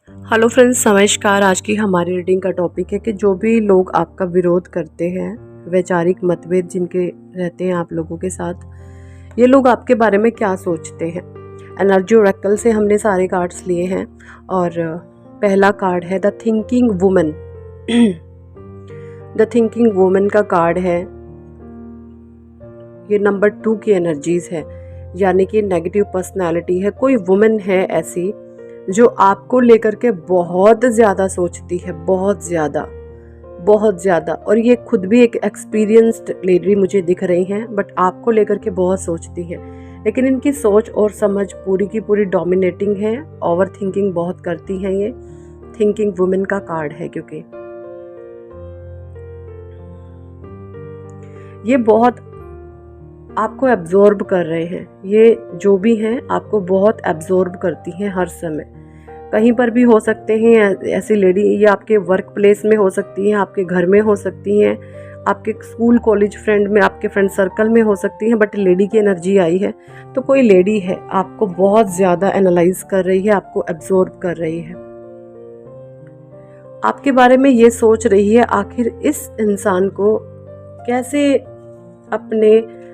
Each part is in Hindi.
हेलो फ्रेंड्स, नमस्कार। आज की हमारी रीडिंग का टॉपिक है कि जो भी लोग आपका विरोध करते हैं, वैचारिक मतभेद जिनके रहते हैं आप लोगों के साथ, ये लोग आपके बारे में क्या सोचते हैं। एनर्जी ओरेकल से हमने सारे कार्ड्स लिए हैं और पहला कार्ड है the thinking woman. The thinking woman का कार्ड है, ये नंबर 2 की एनर्जीज है, यानी कि नेगेटिव पर्सनैलिटी है। कोई वुमन है ऐसी जो आपको लेकर के बहुत ज़्यादा सोचती है, बहुत ज़्यादा। और ये खुद भी एक एक्सपीरियंस्ड लेडी मुझे दिख रही हैं, बट आपको लेकर के बहुत सोचती हैं। लेकिन इनकी सोच और समझ पूरी की पूरी डोमिनेटिंग है, ओवर थिंकिंग बहुत करती हैं। ये थिंकिंग वुमेन का कार्ड है, क्योंकि ये बहुत आपको एब्जॉर्ब कर रहे हैं। ये जो भी हैं आपको बहुत एब्जॉर्ब करती हैं हर समय। कहीं पर भी हो सकते हैं ऐसी लेडी, ये आपके वर्क प्लेस में हो सकती हैं, आपके घर में हो सकती हैं, आपके स्कूल कॉलेज फ्रेंड में, आपके फ्रेंड सर्कल में हो सकती हैं। बट लेडी की एनर्जी आई है, तो कोई लेडी है आपको बहुत ज़्यादा एनालाइज कर रही है, आपको एब्जॉर्ब कर रही है, आपके बारे में ये सोच रही है आखिर इस इंसान को कैसे अपने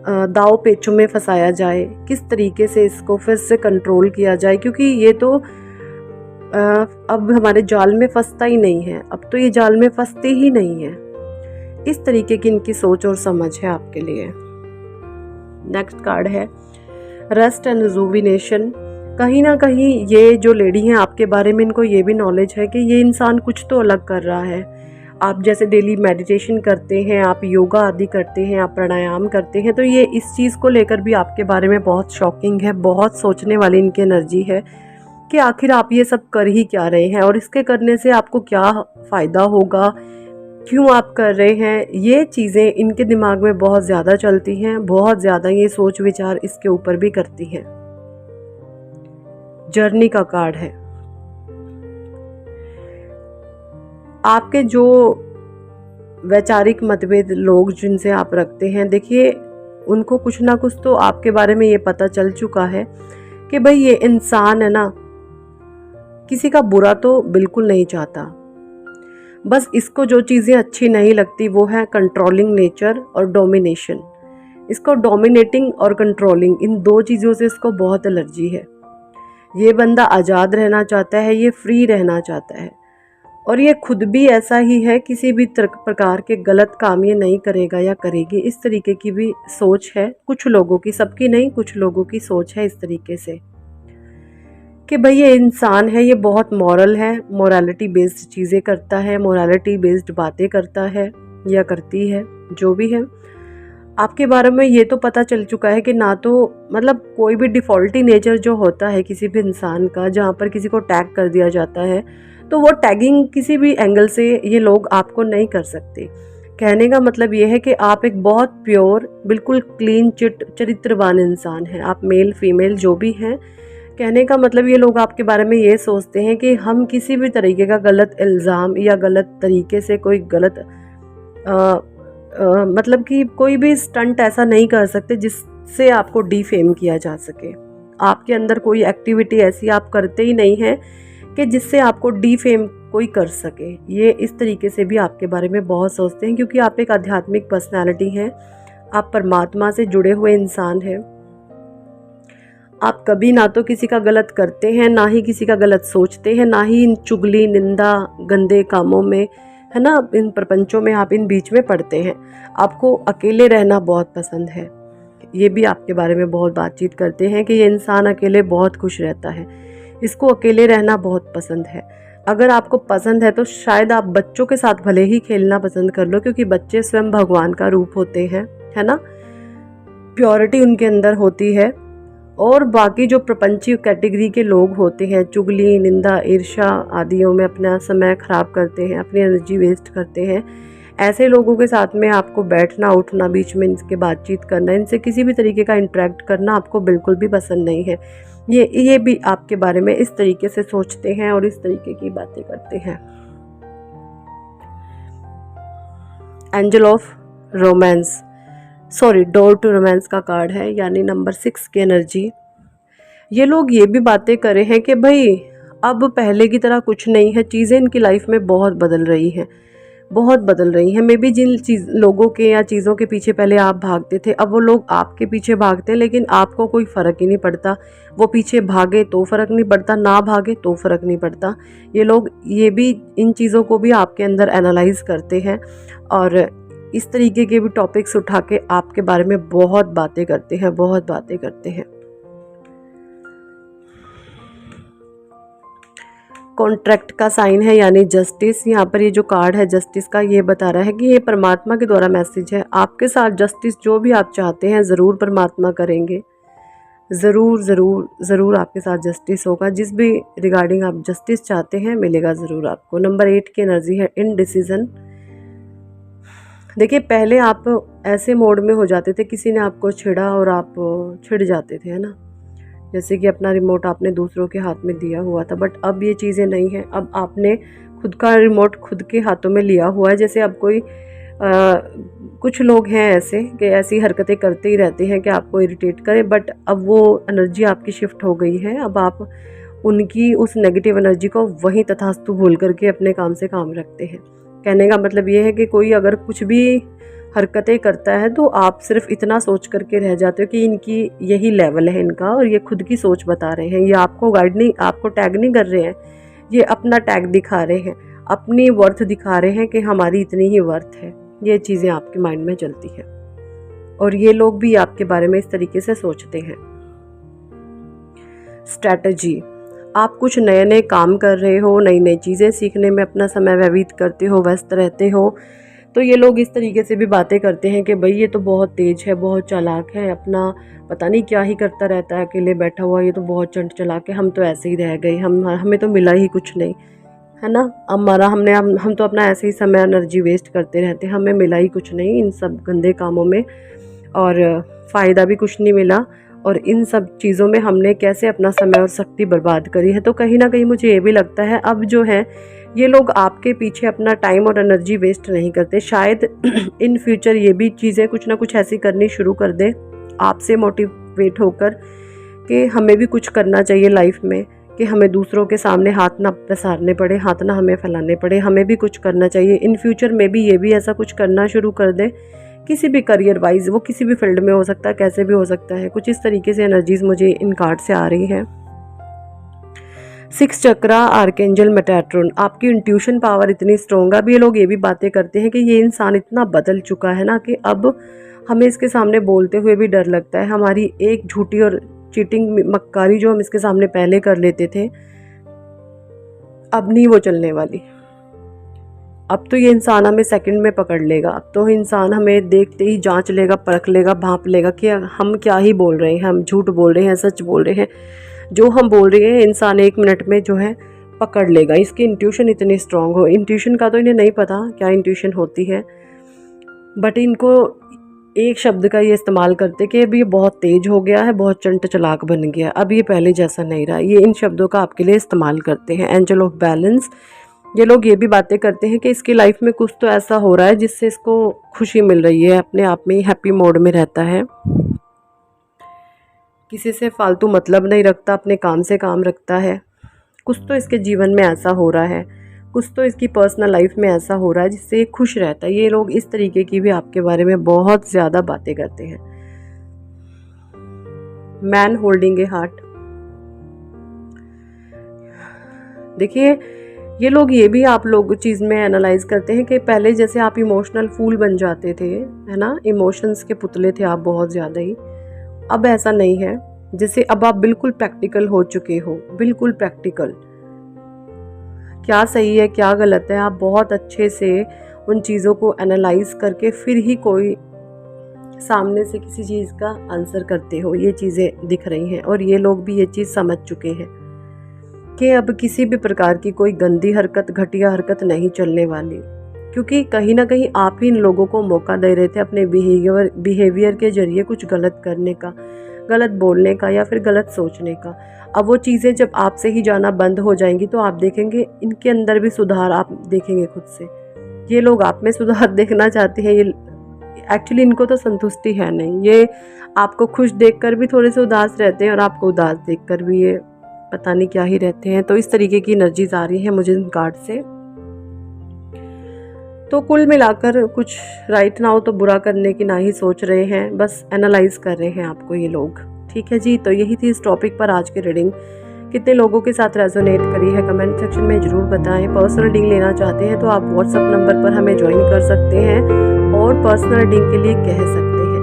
दाव पेचों में फंसाया जाए, किस तरीके से इसको फिर से कंट्रोल किया जाए। क्योंकि ये तो अब हमारे जाल में फंसता ही नहीं है, अब तो ये जाल में फंसती ही नहीं है। इस तरीके की इनकी सोच और समझ है आपके लिए। नेक्स्ट कार्ड है रेस्ट एंड रिजुविनेशन। कहीं ना कहीं ये जो लेडी हैं आपके बारे में, इनको ये भी नॉलेज है कि ये इंसान कुछ तो अलग कर रहा है। आप जैसे डेली मेडिटेशन करते हैं, आप योगा आदि करते हैं, आप प्राणायाम करते हैं, तो ये इस चीज़ को लेकर भी आपके बारे में बहुत शॉकिंग है, बहुत सोचने वाली इनकी एनर्जी है कि आखिर आप ये सब कर ही क्या रहे हैं और इसके करने से आपको क्या फ़ायदा होगा, क्यों आप कर रहे हैं। ये चीज़ें इनके दिमाग में बहुत ज़्यादा चलती हैं, बहुत ज़्यादा ये सोच विचार इसके ऊपर भी करती हैं। जर्नी का कार्ड है। आपके जो वैचारिक मतभेद लोग जिनसे आप रखते हैं, देखिए उनको कुछ ना कुछ तो आपके बारे में ये पता चल चुका है कि भाई ये इंसान है ना, किसी का बुरा तो बिल्कुल नहीं चाहता। बस इसको जो चीज़ें अच्छी नहीं लगती वो है कंट्रोलिंग नेचर और डोमिनेशन। इसको डोमिनेटिंग और कंट्रोलिंग, इन दो चीज़ों से इसको बहुत एलर्जी है। ये बंदा आज़ाद रहना चाहता है, ये फ्री रहना चाहता है, और ये खुद भी ऐसा ही है, किसी भी प्रकार के गलत काम ये नहीं करेगा या करेगी। इस तरीके की भी सोच है कुछ लोगों की, सबकी नहीं, कुछ लोगों की सोच है इस तरीके से कि भाई ये इंसान है, ये बहुत मॉरल है, मोरालिटी बेस्ड चीज़ें करता है, मोरालिटी बेस्ड बातें करता है या करती है, जो भी है। आपके बारे में ये तो पता चल चुका है कि ना तो मतलब कोई भी डिफ़ॉल्टी नेचर जो होता है किसी भी इंसान का, जहाँ पर किसी को टैग कर दिया जाता है, तो वो टैगिंग किसी भी एंगल से ये लोग आपको नहीं कर सकते। कहने का मतलब ये है कि आप एक बहुत प्योर, बिल्कुल क्लीन चिट चरित्रवान इंसान हैं, आप मेल फीमेल जो भी हैं। कहने का मतलब ये लोग आपके बारे में ये सोचते हैं कि हम किसी भी तरीके का गलत इल्ज़ाम या गलत तरीके से कोई गलत मतलब कि कोई भी स्टंट ऐसा नहीं कर सकते जिससे आपको डिफेम किया जा सके। आपके अंदर कोई एक्टिविटी ऐसी आप करते ही नहीं हैं कि जिससे आपको डिफेम कोई कर सके। ये इस तरीके से भी आपके बारे में बहुत सोचते हैं, क्योंकि आप एक आध्यात्मिक पर्सनालिटी हैं, आप परमात्मा से जुड़े हुए इंसान हैं। आप कभी ना तो किसी का गलत करते हैं, ना ही किसी का गलत सोचते हैं, ना ही इन चुगली, निंदा, गंदे कामों में, है ना, इन प्रपंचों में आप इन बीच में पड़ते हैं। आपको अकेले रहना बहुत पसंद है। ये भी आपके बारे में बहुत बातचीत करते हैं कि ये इंसान अकेले बहुत खुश रहता है, इसको अकेले रहना बहुत पसंद है। अगर आपको पसंद है तो शायद आप बच्चों के साथ भले ही खेलना पसंद कर लो, क्योंकि बच्चे स्वयं भगवान का रूप होते हैं, है ना, प्योरिटी उनके अंदर होती है। और बाकी जो प्रपंची कैटेगरी के लोग होते हैं, चुगली, निंदा, ईर्ष्या आदियों में अपना समय खराब करते हैं, अपनी एनर्जी वेस्ट करते हैं, ऐसे लोगों के साथ में आपको बैठना उठना, बीच में इनके बातचीत करना, इनसे किसी भी तरीके का इंटरेक्ट करना आपको बिल्कुल भी पसंद नहीं है। ये भी आपके बारे में इस तरीके से सोचते हैं और इस तरीके की बातें करते हैं। Angel of romance, sorry, door to romance का कार्ड है, यानी नंबर 6 की एनर्जी। ये लोग ये भी बातें करे हैं कि भाई अब पहले की तरह कुछ नहीं है, चीज़ें इनकी लाइफ में बहुत बदल रही हैं, बहुत बदल रही हैं। मे बी जिन लोगों के या चीज़ों के पीछे पहले आप भागते थे, अब वो लोग आपके पीछे भागते हैं, लेकिन आपको कोई फ़र्क ही नहीं पड़ता। वो पीछे भागे तो फ़र्क नहीं पड़ता, ना भागे तो फ़र्क नहीं पड़ता। ये लोग ये भी इन चीज़ों को भी आपके अंदर एनालाइज करते हैं और इस तरीके के भी टॉपिक्स उठा के आपके बारे में बहुत बातें करते हैं, बहुत बातें करते हैं। कॉन्ट्रैक्ट का साइन है यानी जस्टिस। यहाँ पर ये जो कार्ड है जस्टिस का, ये बता रहा है कि ये परमात्मा के द्वारा मैसेज है। आपके साथ जस्टिस जो भी आप चाहते हैं ज़रूर परमात्मा करेंगे, ज़रूर ज़रूर ज़रूर आपके साथ जस्टिस होगा। जिस भी रिगार्डिंग आप जस्टिस चाहते हैं मिलेगा ज़रूर आपको। नंबर 8 की एनर्जी है इनडिसीजन। देखिए पहले आप ऐसे मोड में हो जाते थे, किसी ने आपको छेड़ा और आप छिड़ जाते थे, है ना, जैसे कि अपना रिमोट आपने दूसरों के हाथ में दिया हुआ था। बट अब ये चीज़ें नहीं हैं, अब आपने खुद का रिमोट खुद के हाथों में लिया हुआ है। जैसे अब कोई कुछ लोग हैं ऐसे कि ऐसी हरकतें करते ही रहते हैं कि आपको इरिटेट करें, बट अब वो एनर्जी आपकी शिफ्ट हो गई है। अब आप उनकी उस नेगेटिव एनर्जी को वहीं तथास्तु भूल करके अपने काम से काम रखते हैं। कहने का मतलब ये है कि कोई अगर कुछ भी हरकतें करता है तो आप सिर्फ इतना सोच करके रह जाते हो कि इनकी यही लेवल है इनका, और ये खुद की सोच बता रहे हैं। ये आपको गाइड नहीं, आपको टैग नहीं कर रहे हैं, ये अपना टैग दिखा रहे हैं, अपनी वर्थ दिखा रहे हैं कि हमारी इतनी ही वर्थ है। ये चीज़ें आपके माइंड में चलती हैं और ये लोग भी आपके बारे में इस तरीके से सोचते हैं। स्ट्रैटेजी, आप कुछ नए नए काम कर रहे हो, नई नई चीज़ें सीखने में अपना समय व्यतीत करते हो, व्यस्त रहते हो, तो ये लोग इस तरीके से भी बातें करते हैं कि भाई ये तो बहुत तेज है, बहुत चालाक है, अपना पता नहीं क्या ही करता रहता है, अकेले बैठा हुआ, ये तो बहुत चंट चालाक है, हम तो ऐसे ही रह गए, हमें तो मिला ही कुछ नहीं, है ना, हमारा हम तो अपना ऐसे ही समय एनर्जी वेस्ट करते रहते हैं, हमें मिला ही कुछ नहीं इन सब गंदे कामों में और फ़ायदा भी कुछ नहीं मिला, और इन सब चीज़ों में हमने कैसे अपना समय और शक्ति बर्बाद करी है। तो कहीं ना कहीं मुझे ये भी लगता है अब जो है ये लोग आपके पीछे अपना टाइम और एनर्जी वेस्ट नहीं करते। शायद इन फ्यूचर ये भी चीज़ें कुछ ना कुछ ऐसी करनी शुरू कर दे आपसे मोटिवेट होकर कि हमें भी कुछ करना चाहिए लाइफ में, कि हमें दूसरों के सामने हाथ ना पसारने पड़े, हाथ ना हमें फैलाने पड़े, हमें भी कुछ करना चाहिए। इन फ्यूचर में भी ये भी ऐसा कुछ करना शुरू कर दे, किसी भी करियर वाइज, वो किसी भी फील्ड में हो सकता है, कैसे भी हो सकता है। कुछ इस तरीके से एनर्जीज मुझे इन कार्ड से आ रही है। 6 चक्रा आर्केंजल मेटाट्रॉन, आपकी इंट्यूशन पावर इतनी स्ट्रॉन्ग है। अब ये लोग ये भी बातें करते हैं कि ये इंसान इतना बदल चुका है ना कि अब हमें इसके सामने बोलते हुए भी डर लगता है। हमारी एक झूठी और चीटिंग मक्कारी जो हम इसके सामने पहले कर लेते थे, अब नहीं वो चलने वाली। अब तो ये इंसान हमें सेकंड में पकड़ लेगा। अब तो इंसान हमें देखते ही जांच लेगा, परख लेगा, भांप लेगा कि हम क्या ही बोल रहे हैं, हम झूठ बोल रहे हैं, सच बोल रहे हैं। जो हम बोल रहे हैं इंसान 1 मिनट में जो है पकड़ लेगा। इसकी इंट्यूशन इतनी स्ट्रांग हो, इंट्यूशन का तो इन्हें नहीं पता क्या इंट्यूशन होती है, बट इनको एक शब्द का ये इस्तेमाल करते कि अब ये बहुत तेज हो गया है, बहुत चंट चालाक बन गया, अब ये पहले जैसा नहीं रहा। ये इन शब्दों का आपके लिए इस्तेमाल करते हैं। एंजल ऑफ बैलेंस, ये लोग ये भी बातें करते हैं कि इसकी लाइफ में कुछ तो ऐसा हो रहा है जिससे इसको खुशी मिल रही है, अपने आप में ही हैप्पी मोड में रहता है, किसी से फालतू मतलब नहीं रखता, अपने काम से काम रखता है। कुछ तो इसके जीवन में ऐसा हो रहा है, कुछ तो इसकी पर्सनल लाइफ में ऐसा हो रहा है जिससे ये खुश रहता है। ये लोग इस तरीके की भी आपके बारे में बहुत ज़्यादा बातें करते हैं। मैन होल्डिंग ए हार्ट, देखिए ये लोग ये भी आप लोग चीज़ में एनालाइज करते हैं कि पहले जैसे आप इमोशनल फूल बन जाते थे, है ना, इमोशंस के पुतले थे आप बहुत ज़्यादा ही, अब ऐसा नहीं है। जैसे अब आप बिल्कुल प्रैक्टिकल हो चुके हो, बिल्कुल प्रैक्टिकल, क्या सही है क्या गलत है, आप बहुत अच्छे से उन चीज़ों को एनालाइज करके फिर ही कोई सामने से किसी चीज़ का आंसर करते हो। ये चीज़ें दिख रही हैं और ये लोग भी ये चीज़ समझ चुके हैं कि अब किसी भी प्रकार की कोई गंदी हरकत, घटिया हरकत नहीं चलने वाली, क्योंकि कहीं ना कहीं आप ही इन लोगों को मौका दे रहे थे अपने बिहेवियर के जरिए कुछ गलत करने का, गलत बोलने का या फिर गलत सोचने का। अब वो चीज़ें जब आपसे ही जाना बंद हो जाएंगी तो आप देखेंगे इनके अंदर भी सुधार आप देखेंगे खुद से। ये लोग आप में सुधार देखना चाहते हैं। ये एक्चुअली इनको तो संतुष्टि है नहीं, ये आपको खुश देखकर भी थोड़े से उदास रहते हैं और आपको उदास देखकर भी ये पता नहीं क्या ही रहते हैं। तो इस तरीके की एनर्जीज आ रही है मुझे इन कार्ड से। तो कुल मिलाकर कुछ राइट नाउ तो बुरा करने की ना ही सोच रहे हैं, बस एनालाइज कर रहे हैं आपको ये लोग। ठीक है जी, तो यही थी इस टॉपिक पर आज की रीडिंग। कितने लोगों के साथ रेजोनेट करी है कमेंट सेक्शन में ज़रूर बताएं। पर्सनल रीडिंग लेना चाहते हैं तो आप व्हाट्सएप नंबर पर हमें ज्वाइन कर सकते हैं और पर्सनल रीडिंग के लिए कह सकते हैं।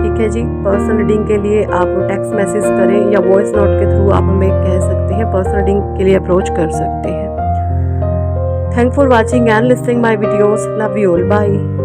ठीक है जी, पर्सनल रीडिंग के लिए आप टेक्स्ट मैसेज करें या वॉइस नोट के थ्रू आप हमें कह सकते हैं, पर्सनल रीडिंग के लिए अप्रोच कर सकते हैं। Thanks for watching and listening my videos. Love you all. Bye.